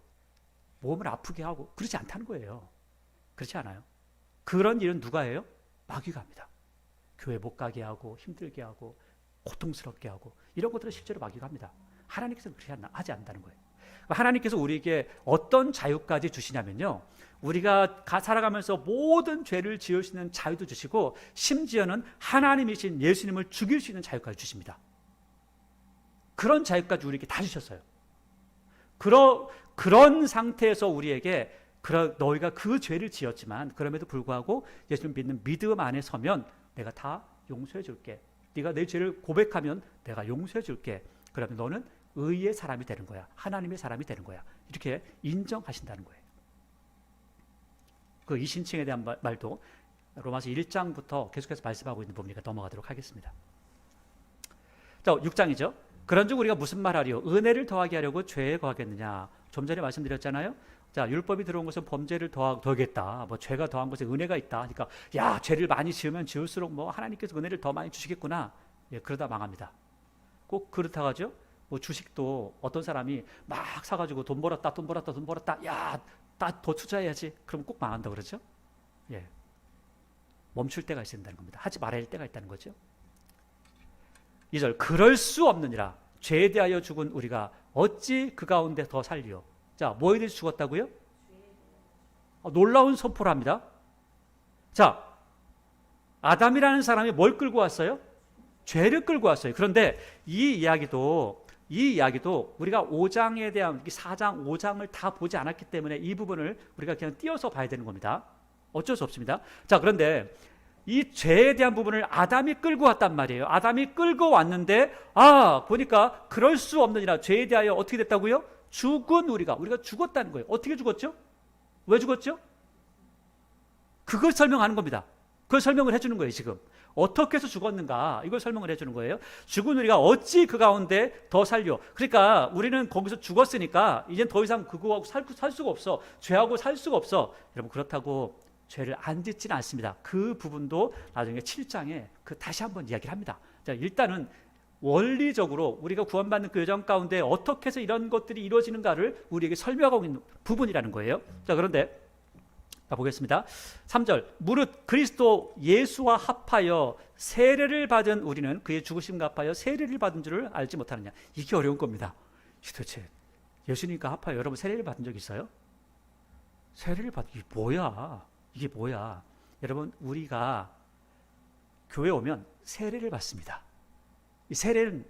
몸을 아프게 하고 그렇지 않다는 거예요. 그렇지 않아요. 그런 일은 누가 해요? 마귀가 합니다. 교회 못 가게 하고 힘들게 하고 고통스럽게 하고 이런 것들은 실제로 마귀가 합니다. 하나님께서는 그렇게 하지 않는다는 거예요. 하나님께서 우리에게 어떤 자유까지 주시냐면요, 우리가 살아가면서 모든 죄를 지을 수 있는 자유도 주시고 심지어는 하나님이신 예수님을 죽일 수 있는 자유까지 주십니다. 그런 자유까지 우리에게 다 주셨어요. 그런 상태에서 우리에게 너희가 그 죄를 지었지만 그럼에도 불구하고 예수님 믿는 믿음 안에 서면 내가 다 용서해 줄게. 네가 내 죄를 고백하면 내가 용서해 줄게. 그러면 너는 의의 사람이 되는 거야. 하나님의 사람이 되는 거야. 이렇게 인정하신다는 거예요. 그 이신칭에 대한 말도 로마서 1장부터 계속해서 말씀하고 있는 부분이니까 넘어가도록 하겠습니다. 자, 6장이죠. 그런즉 우리가 무슨 말하리요? 은혜를 더하게 하려고 죄에 거하겠느냐? 좀 전에 말씀드렸잖아요. 자, 율법이 들어온 것은 범죄를 더하겠다. 뭐 죄가 더한 것에 은혜가 있다. 그러니까 야, 죄를 많이 지으면 지을수록 뭐 하나님께서 은혜를 더 많이 주시겠구나. 예, 그러다 망합니다. 꼭 그렇다고 하죠. 뭐 주식도 어떤 사람이 막 사가지고 돈 벌었다. 야, 나 더 투자해야지. 그럼 꼭 망한다 그러죠. 예, 멈출 때가 있어야 된다는 겁니다. 하지 말아야 할 때가 있다는 거죠. 2절, 그럴 수 없느니라. 죄에 대하여 죽은 우리가 어찌 그 가운데 더 살리요. 자, 뭐에 대해서 죽었다고요? 놀라운 선포를 합니다. 자, 아담이라는 사람이 뭘 끌고 왔어요? 죄를 끌고 왔어요. 그런데 이 이야기도 우리가 5장에 대한 4장, 5장을 다 보지 않았기 때문에 이 부분을 우리가 그냥 띄어서 봐야 되는 겁니다. 어쩔 수 없습니다. 자, 그런데 이 죄에 대한 부분을 아담이 끌고 왔단 말이에요. 아담이 끌고 왔는데 보니까 그럴 수 없느니라. 죄에 대하여 어떻게 됐다고요? 죽은 우리가 죽었다는 거예요. 어떻게 죽었죠? 왜 죽었죠? 그걸 설명하는 겁니다. 그걸 설명을 해주는 거예요. 지금 어떻게 해서 죽었는가 이걸 설명을 해주는 거예요. 죽은 우리가 어찌 그 가운데 더 살려. 그러니까 우리는 거기서 죽었으니까 이젠 더 이상 그거하고 살 수가 없어. 죄하고 살 수가 없어. 여러분, 그렇다고 죄를 안 짓지는 않습니다. 그 부분도 나중에 7장에 다시 한번 이야기를 합니다. 자, 일단은 원리적으로 우리가 구원받는 그 여정 가운데 어떻게 해서 이런 것들이 이루어지는가를 우리에게 설명하고 있는 부분이라는 거예요. 자, 그런데 보겠습니다. 3절, 무릇 그리스도 예수와 합하여 세례를 받은 우리는 그의 죽으심과 합하여 세례를 받은 줄을 알지 못하느냐. 이게 어려운 겁니다. 도대체 예수님과 합하여 여러분 세례를 받은 적 있어요? 세례를 이게 뭐야? 여러분, 우리가 교회 오면 세례를 받습니다. 이 세례는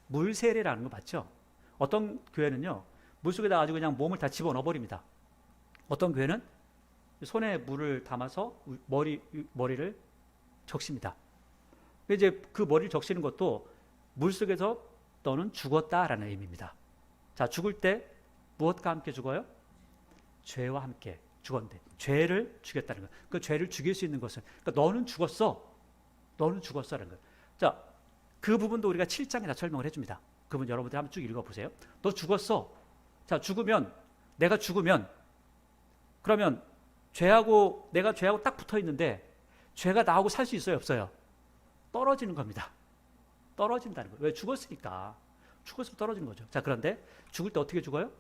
물 세례라는 거 맞죠? 어떤 교회는요, 물속에다 가지고 그냥 몸을 다 집어넣어 버립니다. 어떤 교회는 손에 물을 담아서 머리를 적십니다. 이제 그 머리를 적시는 것도 물속에서 너는 죽었다라는 의미입니다. 자, 죽을 때 무엇과 함께 죽어요? 죄와 함께 죽었는데 죄를 죽였다는 거예요. 그 죄를 죽일 수 있는 것은, 그러니까 너는 죽었어라는 거예요. 자, 그 부분도 우리가 7장에 다 설명을 해줍니다. 그 부분 여러분들 한번 쭉 읽어보세요. 너 죽었어. 자, 내가 죽으면 그러면 내가 죄하고 딱 붙어 있는데 죄가 나하고 살 수 있어요, 없어요? 떨어지는 겁니다. 떨어진다는 거예요. 왜? 죽었으니까. 죽었으면 떨어지는 거죠. 자, 그런데 죽을 때 어떻게 죽어요?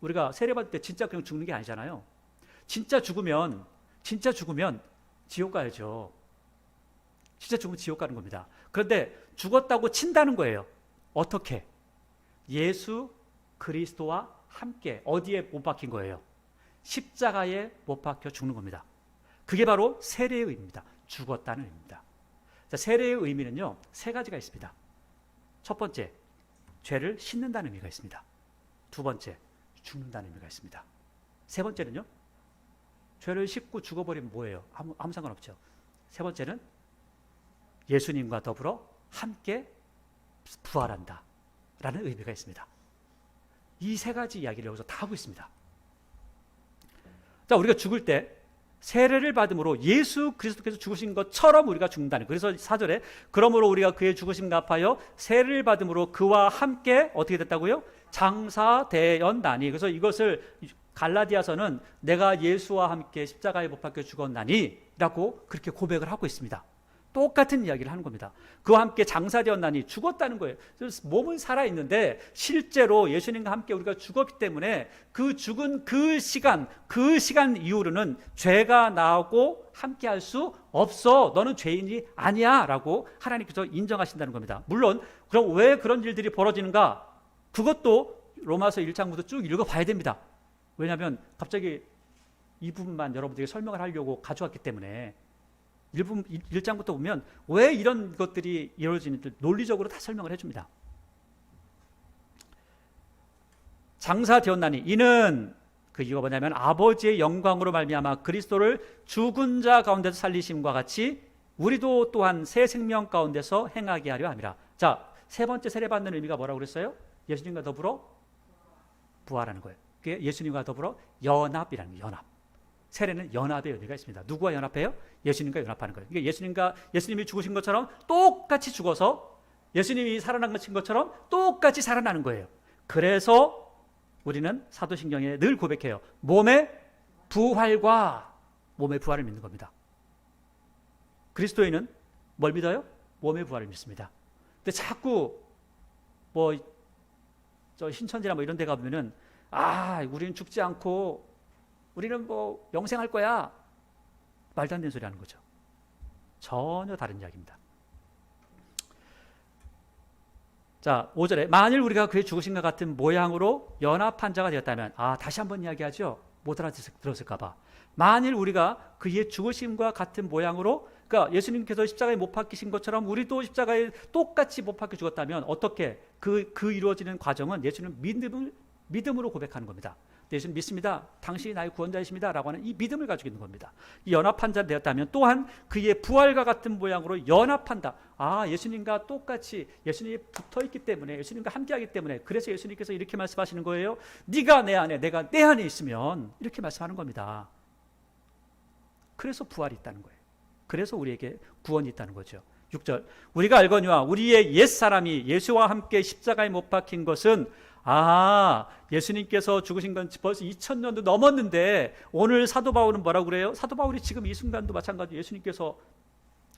우리가 세례받을 때 진짜 그냥 죽는 게 아니잖아요. 진짜 죽으면 지옥 가야죠. 진짜 죽으면 지옥 가는 겁니다. 그런데 죽었다고 친다는 거예요. 어떻게? 예수 그리스도와 함께 어디에 못 박힌 거예요? 십자가에 못 박혀 죽는 겁니다. 그게 바로 세례의 의미입니다. 죽었다는 의미입니다. 자, 세례의 의미는요, 3가지가 있습니다. 첫 번째, 죄를 씻는다는 의미가 있습니다. 두 번째, 죽는다는 의미가 있습니다. 세 번째는요, 죄를 씻고 죽어버리면 뭐예요? 아무 상관없죠. 세 번째는 예수님과 더불어 함께 부활한다 라는 의미가 있습니다. 이 3가지 이야기를 여기서 다 하고 있습니다. 자, 우리가 죽을 때 세례를 받음으로 예수 그리스도께서 죽으신 것처럼 우리가 죽는다는 거예요. 그래서 4절에 그러므로 우리가 그의 죽으심과 합하여 세례를 받음으로 그와 함께 어떻게 됐다고요? 장사되었나니. 그래서 이것을 갈라디아서는 내가 예수와 함께 십자가에 못 박혀 죽었나니 라고 그렇게 고백을 하고 있습니다. 똑같은 이야기를 하는 겁니다. 그와 함께 장사되었나니, 죽었다는 거예요. 몸은 살아있는데 실제로 예수님과 함께 우리가 죽었기 때문에 그 죽은 그 시간 이후로는 죄가 나하고 함께 할 수 없어. 너는 죄인이 아니야 라고 하나님께서 인정하신다는 겁니다. 물론 그럼 왜 그런 일들이 벌어지는가? 그것도 로마서 1장부터 쭉 읽어봐야 됩니다. 왜냐하면 갑자기 이 부분만 여러분들에게 설명을 하려고 가져왔기 때문에 1장부터 보면 왜 이런 것들이 이루어지는지 논리적으로 다 설명을 해줍니다. 장사되었나니 이는 그 이유가 뭐냐면 아버지의 영광으로 말미암아 그리스도를 죽은 자 가운데서 살리심과 같이 우리도 또한 새 생명 가운데서 행하게 하려 함이라. 자, 세 번째 세례받는 의미가 뭐라고 그랬어요? 예수님과 더불어 부활하는 거예요. 그게 예수님과 더불어 연합이라는 거예요. 연합. 세례는 연합의 의미가 있습니다. 누구와 연합해요? 예수님과 연합하는 거예요. 그러니까 예수님이 죽으신 것처럼 똑같이 죽어서 예수님이 살아난 것처럼 똑같이 살아나는 거예요. 그래서 우리는 사도신경에 늘 고백해요. 몸의 부활과 몸의 부활을 믿는 겁니다. 그리스도인은 뭘 믿어요? 몸의 부활을 믿습니다. 근데 자꾸 저 신천지나 이런 데 가보면은 우리는 죽지 않고 우리는 영생할 거야. 말도 안 되는 소리 하는 거죠. 전혀 다른 이야기입니다. 자, 5절에 만일 우리가 그의 죽으신과 같은 모양으로 연합한 자가 되었다면, 다시 한번 이야기하죠. 못 알아들었을까 봐. 만일 우리가 그의 죽으심과 같은 모양으로, 그러니까 예수님께서 십자가에 못 박히신 것처럼 우리도 십자가에 똑같이 못 박혀 죽었다면 어떻게 그 이루어지는 과정은 예수님 믿음으로 고백하는 겁니다. 예수님 믿습니다. 당신이 나의 구원자이십니다. 라고 하는 이 믿음을 가지고 있는 겁니다. 이 연합한 자 되었다면 또한 그의 부활과 같은 모양으로 연합한다. 예수님과 똑같이 예수님이 붙어있기 때문에, 예수님과 함께하기 때문에, 그래서 예수님께서 이렇게 말씀하시는 거예요. 네가 내 안에, 내가 내 안에 있으면, 이렇게 말씀하는 겁니다. 그래서 부활이 있다는 거예요. 그래서 우리에게 구원이 있다는 거죠. 6절, 우리가 알거니와 우리의 옛사람이 예수와 함께 십자가에 못 박힌 것은 예수님께서 죽으신 건 벌써 2000년도 넘었는데 오늘 사도 바울은 뭐라고 그래요? 사도 바울이 지금 이 순간도 마찬가지로 예수님께서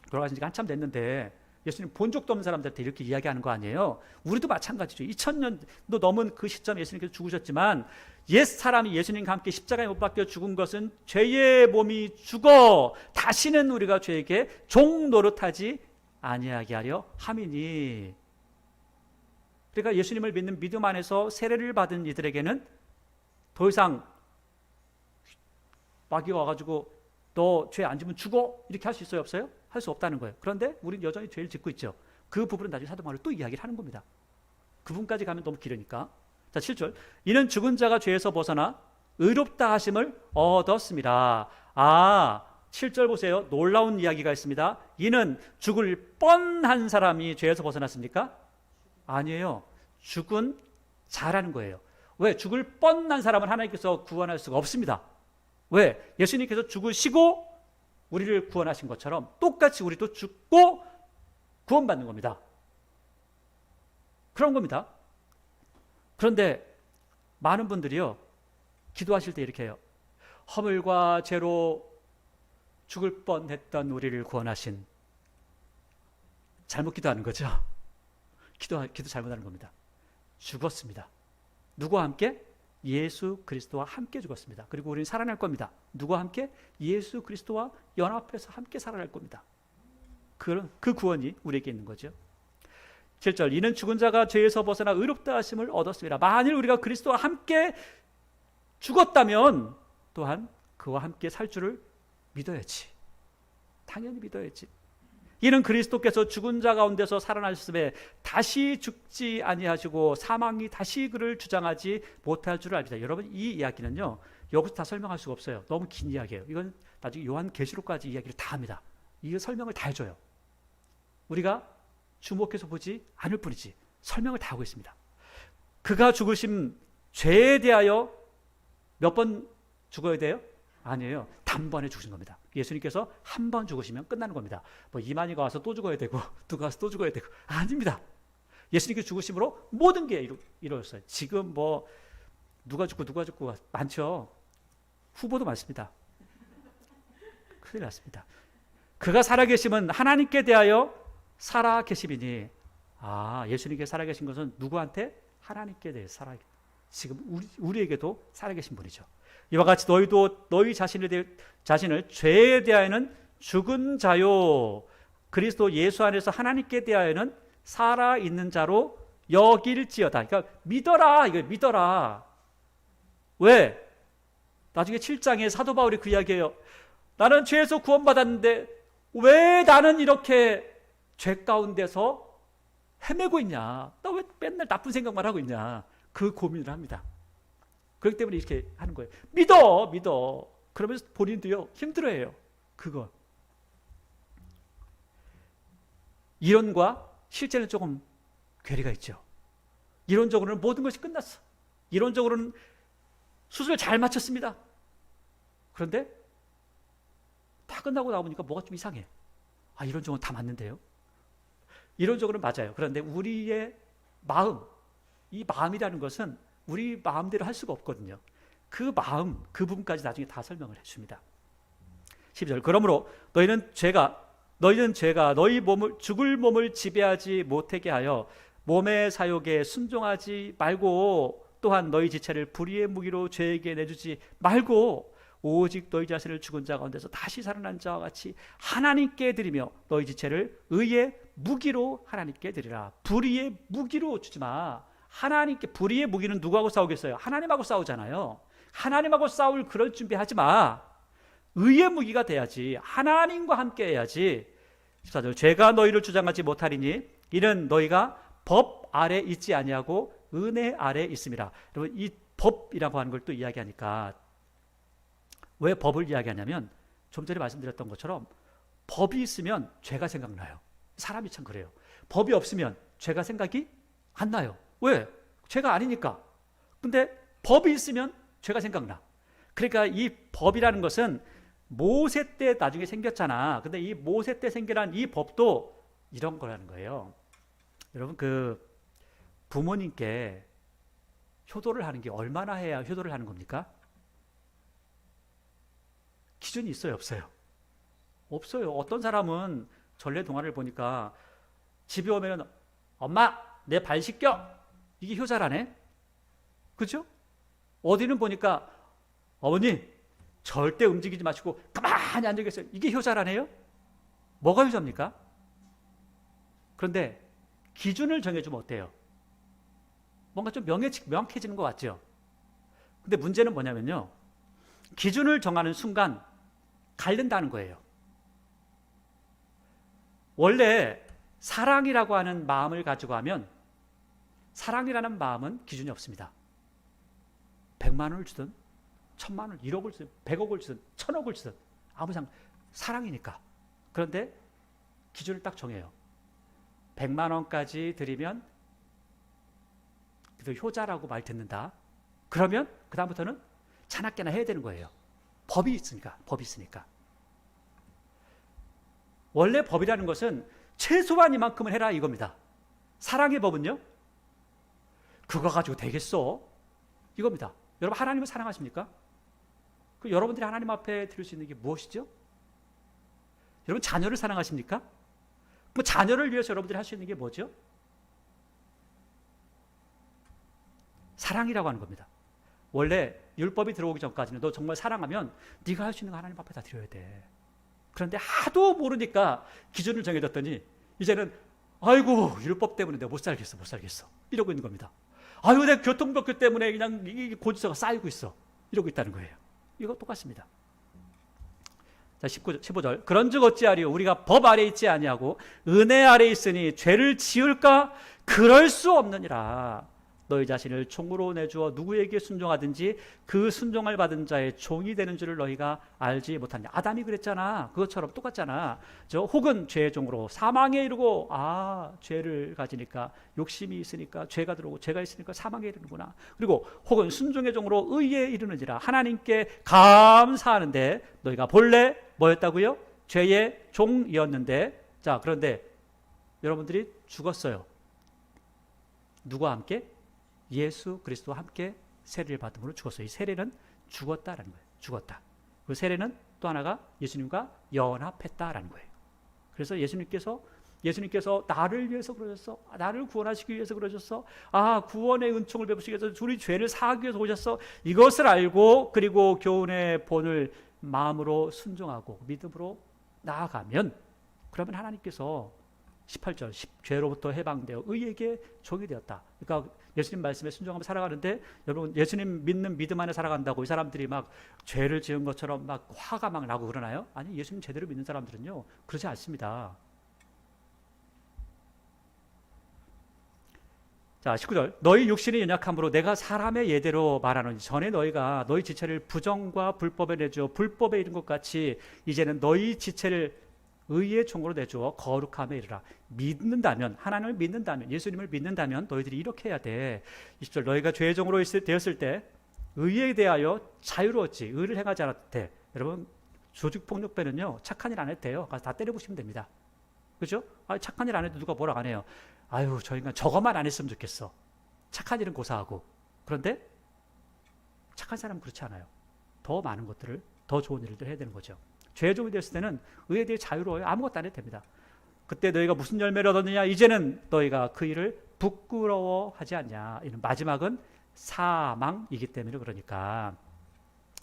돌아가신 지가 한참 됐는데 예수님 본 적도 없는 사람들한테 이렇게 이야기하는 거 아니에요? 우리도 마찬가지죠. 2000년도 넘은 그 시점에 예수님께서 죽으셨지만 옛사람이 예수님과 함께 십자가에 못 박혀 죽은 것은 죄의 몸이 죽어 다시는 우리가 죄에게 종 노릇하지 아니하게 하려 함이니. 그러니까 예수님을 믿는 믿음 안에서 세례를 받은 이들에게는 더 이상 마귀가 와가지고 너 죄 안 지면 죽어 이렇게 할 수 있어요? 없어요? 할 수 없다는 거예요. 그런데 우리는 여전히 죄를 짓고 있죠. 그 부분은 나중에 사도 바울이 또 이야기를 하는 겁니다. 그 부분까지 가면 너무 길으니까. 자, 7절, 이는 죽은 자가 죄에서 벗어나 의롭다 하심을 얻었습니다. 7절 보세요. 놀라운 이야기가 있습니다. 이는 죽을 뻔한 사람이 죄에서 벗어났습니까? 아니에요. 죽은 자라는 거예요. 왜? 죽을 뻔한 사람은 하나님께서 구원할 수가 없습니다. 왜? 예수님께서 죽으시고 우리를 구원하신 것처럼 똑같이 우리도 죽고 구원받는 겁니다. 그런 겁니다. 그런데 많은 분들이요, 기도하실 때 이렇게 해요. 허물과 죄로 죽을 뻔했던 우리를 구원하신, 잘못 기도하는 거죠. 기도 잘못하는 겁니다. 죽었습니다. 누구와 함께? 예수 그리스도와 함께 죽었습니다. 그리고 우리는 살아날 겁니다. 누구와 함께? 예수 그리스도와 연합해서 함께 살아날 겁니다. 그 구원이 우리에게 있는 거죠. 7절, 이는 죽은 자가 죄에서 벗어나 의롭다 하심을 얻었습니다. 만일 우리가 그리스도와 함께 죽었다면 또한 그와 함께 살 줄을 믿어야지. 당연히 믿어야지. 이는 그리스도께서 죽은 자 가운데서 살아나셨음에 다시 죽지 아니하시고 사망이 다시 그를 주장하지 못할 줄을 압니다. 여러분, 이 이야기는요, 여기서 다 설명할 수가 없어요. 너무 긴 이야기예요. 이건 나중에 요한계시록까지 이야기를 다 합니다. 이거 설명을 다 해줘요. 우리가 주목해서 보지 않을 뿐이지 설명을 다 하고 있습니다. 그가 죽으신 죄에 대하여 몇 번 죽어야 돼요? 아니에요. 단번에 죽으신 겁니다. 예수님께서 한 번 죽으시면 끝나는 겁니다. 이만희가 와서 또 죽어야 되고 누가 와서 또 죽어야 되고 아닙니다. 예수님께서 죽으심으로 모든 게 이루어졌어요. 지금 누가 죽고 많죠. 후보도 많습니다. 큰일 났습니다. 그가 살아계심은 하나님께 대하여 살아계심이니. 예수님께 살아계신 것은 누구한테? 하나님께 대해 지금 우리에게도 살아계신 분이죠. 이와 같이 너희도 너희 자신을 죄에 대하여는 죽은 자요 그리스도 예수 안에서 하나님께 대하여는 살아있는 자로 여길지어다. 그러니까 믿어라, 이거 믿어라. 왜? 나중에 7장에 사도 바울이 그 이야기예요. 나는 죄에서 구원받았는데 왜 나는 이렇게 죄 가운데서 헤매고 있냐? 나 왜 맨날 나쁜 생각만 하고 있냐? 그 고민을 합니다. 그렇기 때문에 이렇게 하는 거예요. 믿어, 믿어. 그러면서 본인도요, 힘들어해요. 그거. 이론과 실제는 조금 괴리가 있죠. 이론적으로는 모든 것이 끝났어. 이론적으로는 수술을 잘 마쳤습니다. 그런데 다 끝나고 나오니까 뭐가 좀 이상해. 아, 이론적으로는 다 맞는데요. 이론적으로는 맞아요. 그런데 우리의 마음, 이 마음이라는 것은 우리 마음대로 할 수가 없거든요. 그 마음, 그 부분까지 나중에 다 설명을 해줍니다. 12절. 그러므로 너희는 죄가 너희 몸을 죽을 몸을 지배하지 못하게 하여 몸의 사욕에 순종하지 말고 또한 너희 지체를 불의의 무기로 죄에게 내주지 말고 오직 너희 자신을 죽은 자 가운데서 다시 살아난 자와 같이 하나님께 드리며 너희 지체를 의의 무기로 하나님께 드리라. 불의의 무기로 주지 마. 하나님께. 불의의 무기는 누구하고 싸우겠어요? 하나님하고 싸우잖아요. 하나님하고 싸울 그럴 준비하지 마. 의의 무기가 돼야지. 하나님과 함께 해야지. 14절. 죄가 너희를 주장하지 못하리니 이는 너희가 법 아래 있지 아니하고 은혜 아래 있음이라. 여러분, 이 법이라고 하는 걸 또 이야기하니까 왜 법을 이야기하냐면 좀 전에 말씀드렸던 것처럼 법이 있으면 죄가 생각나요. 사람이 참 그래요. 법이 없으면 죄가 생각이 안 나요. 왜? 죄가 아니니까. 근데 법이 있으면 죄가 생각나. 그러니까 이 법이라는 것은 모세 때 나중에 생겼잖아. 근데 이 모세 때 생겨난 이 법도 이런 거라는 거예요. 여러분, 그 부모님께 효도를 하는 게 얼마나 해야 효도를 하는 겁니까? 기준이 있어요, 없어요? 없어요. 어떤 사람은 전래 동화를 보니까 집에 오면 엄마 내 발 씻겨. 이게 효자라네. 그죠? 어디는 보니까 어머니 절대 움직이지 마시고 가만히 앉아 계세요. 이게 효자라네요. 뭐가 효자입니까? 그런데 기준을 정해주면 어때요? 뭔가 좀 명확해지는 것 같죠? 근데 문제는 뭐냐면요, 기준을 정하는 순간 갈른다는 거예요. 원래 사랑이라고 하는 마음을 가지고 하면 사랑이라는 마음은 기준이 없습니다. 100만 원을 주든 1000만 원을, 1억을 주든 100억을 주든 1000억을 주든 아무 상관, 사랑이니까. 그런데 기준을 딱 정해요. 100만 원까지 드리면 그래도 효자라고 말 듣는다. 그러면 그 다음부터는 자나깨나 해야 되는 거예요. 법이 있으니까. 원래 법이라는 것은 최소한 이만큼은 해라 이겁니다. 사랑의 법은요, 그거 가지고 되겠어? 이겁니다. 여러분, 하나님을 사랑하십니까? 그 여러분들이 하나님 앞에 드릴 수 있는 게 무엇이죠? 여러분, 자녀를 사랑하십니까? 뭐 자녀를 위해서 여러분들이 할 수 있는 게 뭐죠? 사랑이라고 하는 겁니다. 원래 율법이 들어오기 전까지는 너 정말 사랑하면 네가 할 수 있는 거 하나님 앞에 다 드려야 돼. 그런데 하도 모르니까 기준을 정해졌더니 이제는 아이고 율법 때문에 내가 못 살겠어 이러고 있는 겁니다. 아이고 내 교통법규 때문에 그냥 이 고지서가 쌓이고 있어 이러고 있다는 거예요. 이거 똑같습니다. 자, 15절. 그런즉 어찌하리요? 우리가 법 아래 있지 아니하고 은혜 아래 있으니 죄를 지을까? 그럴 수 없느니라. 너희 자신을 종으로 내주어 누구에게 순종하든지 그 순종을 받은 자의 종이 되는 줄을 너희가 알지 못하냐. 아담이 그랬잖아. 그것처럼 똑같잖아. 혹은 죄의 종으로 사망에 이르고, 죄를 가지니까 욕심이 있으니까 죄가 들어오고, 죄가 있으니까 사망에 이르는구나. 그리고 혹은 순종의 종으로 의에 이르는지라. 하나님께 감사하는데 너희가 본래 뭐였다고요? 죄의 종이었는데. 자, 그런데 여러분들이 죽었어요. 누구와 함께? 예수 그리스도와 함께 세례를 받음으로 죽었어요. 이 세례는 죽었다라는 거예요. 죽었다. 그 세례는 또 하나가 예수님과 연합했다라는 거예요. 그래서 예수님께서 나를 위해서 그러셨어. 나를 구원하시기 위해서 그러셨어. 구원의 은총을 베푸시기 위해서 우리 죄를 사하기 위해서 오셨어. 이것을 알고 그리고 교훈의 본을 마음으로 순종하고 믿음으로 나아가면, 그러면 하나님께서 18절 죄로부터 해방되어 의에게 종이 되었다. 그러니까 예수님 말씀에 순종하며 살아가는데, 여러분 예수님 믿는 믿음 안에 살아간다고 이 사람들이 막 죄를 지은 것처럼 막 화가 막 나고 그러나요? 아니, 예수님 제대로 믿는 사람들은요 그러지 않습니다. 자, 자, 19절. 너희 육신이 연약함으로 내가 사람의 예대로 말하노니 전에 너희가 너희 지체를 부정과 불법에 내주어 불법에 이른 것 같이 이제는 너희 지체를 의의 총으로 내주어 거룩함에 이르라. 믿는다면, 하나님을 믿는다면, 예수님을 믿는다면 너희들이 이렇게 해야 돼. 20절. 너희가 죄의 종으로 되었을 때 의에 대하여 자유로웠지 의를 행하지 않았을 때. 여러분, 조직폭력배는요 착한 일 안 해도 돼요. 가서 다 때려부시면 됩니다. 그죠? 착한 일 안 해도 누가 뭐라고 안 해요. 아유, 저 인간 저것만 안 했으면 좋겠어. 착한 일은 고사하고. 그런데 착한 사람은 그렇지 않아요. 더 많은 것들을, 더 좋은 일을 해야 되는 거죠. 죄의 종이 됐을 때는 의에 대해 자유로워요. 아무것도 안 해도 됩니다. 그때 너희가 무슨 열매를 얻었느냐? 이제는 너희가 그 일을 부끄러워하지 않냐. 이는 마지막은 사망이기 때문에 그러니까.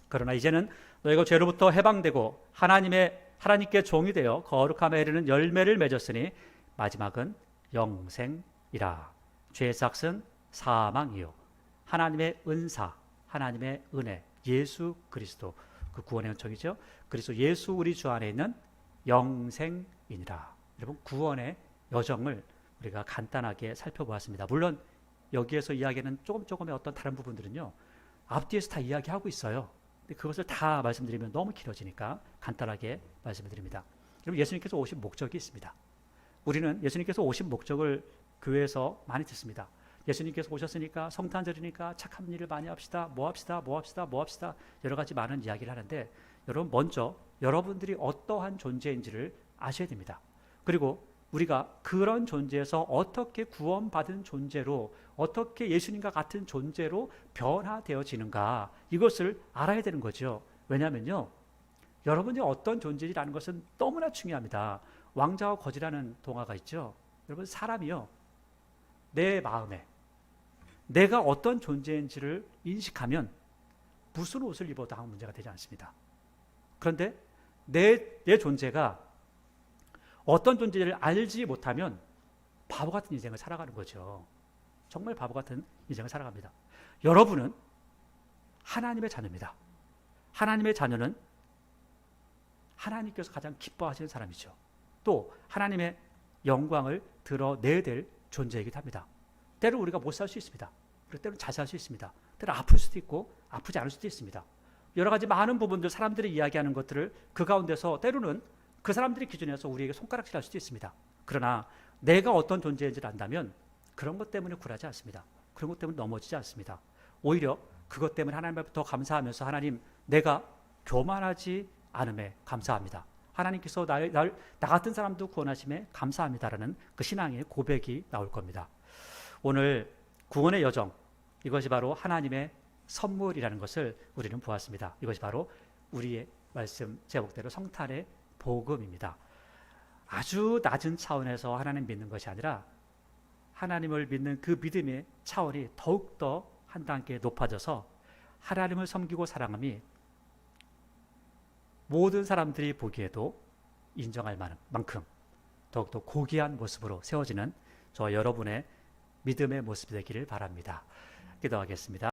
그러나 이제는 너희가 죄로부터 해방되고 하나님께 종이 되어 거룩함에 이르는 열매를 맺었으니 마지막은 영생이라. 죄의 삭은 사망이요 하나님의 은사, 하나님의 은혜, 예수 그리스도, 그 구원의 은총이죠. 그리스도 예수 우리 주 안에 있는 영생이니라. 여러분, 구원의 여정을 우리가 간단하게 살펴보았습니다. 물론 여기에서 이야기하는 조금의 어떤 다른 부분들은요 앞뒤에서 다 이야기하고 있어요. 근데 그것을 다 말씀드리면 너무 길어지니까 간단하게 말씀을 드립니다. 여러분, 예수님께서 오신 목적이 있습니다. 우리는 예수님께서 오신 목적을 교회에서 많이 듣습니다. 예수님께서 오셨으니까, 성탄절이니까 착한 일을 많이 합시다. 뭐 합시다. 여러 가지 많은 이야기를 하는데, 여러분, 먼저 여러분들이 어떠한 존재인지를 아셔야 됩니다. 그리고 우리가 그런 존재에서 어떻게 구원받은 존재로, 어떻게 예수님과 같은 존재로 변화되어지는가, 이것을 알아야 되는 거죠. 왜냐하면요, 여러분이 어떤 존재라는 것은 너무나 중요합니다. 왕자와 거지라는 동화가 있죠. 여러분, 사람이요, 내 마음에 내가 어떤 존재인지를 인식하면 무슨 옷을 입어도 아무 문제가 되지 않습니다. 그런데 내 존재가 어떤 존재를 알지 못하면 바보 같은 인생을 살아가는 거죠. 정말 바보 같은 인생을 살아갑니다. 여러분은 하나님의 자녀입니다. 하나님의 자녀는 하나님께서 가장 기뻐하시는 사람이죠. 또 하나님의 영광을 드러내야 될 존재이기도 합니다. 때로 우리가 못 살 수 있습니다. 그리고 때로 잘 살 수 있습니다. 때로 아플 수도 있고 아프지 않을 수도 있습니다. 여러 가지 많은 부분들, 사람들이 이야기하는 것들을 그 가운데서 때로는 그 사람들의 기준에서 우리에게 손가락질할 수도 있습니다. 그러나 내가 어떤 존재인지를 안다면 그런 것 때문에 굴하지 않습니다. 그런 것 때문에 넘어지지 않습니다. 오히려 그것 때문에 하나님 앞에 더 감사하면서, 하나님, 내가 교만하지 않음에 감사합니다. 하나님께서 나 같은 사람도 구원하심에 감사합니다라는 그 신앙의 고백이 나올 겁니다. 오늘 구원의 여정, 이것이 바로 하나님의 선물이라는 것을 우리는 보았습니다. 이것이 바로 우리의 말씀 제목대로 성탄의 복음입니다. 아주 낮은 차원에서 하나님 믿는 것이 아니라 하나님을 믿는 그 믿음의 차원이 더욱더 한 단계 높아져서 하나님을 섬기고 사랑함이 모든 사람들이 보기에도 인정할 만큼 더욱더 고귀한 모습으로 세워지는 저 여러분의 믿음의 모습이 되기를 바랍니다. 기도하겠습니다.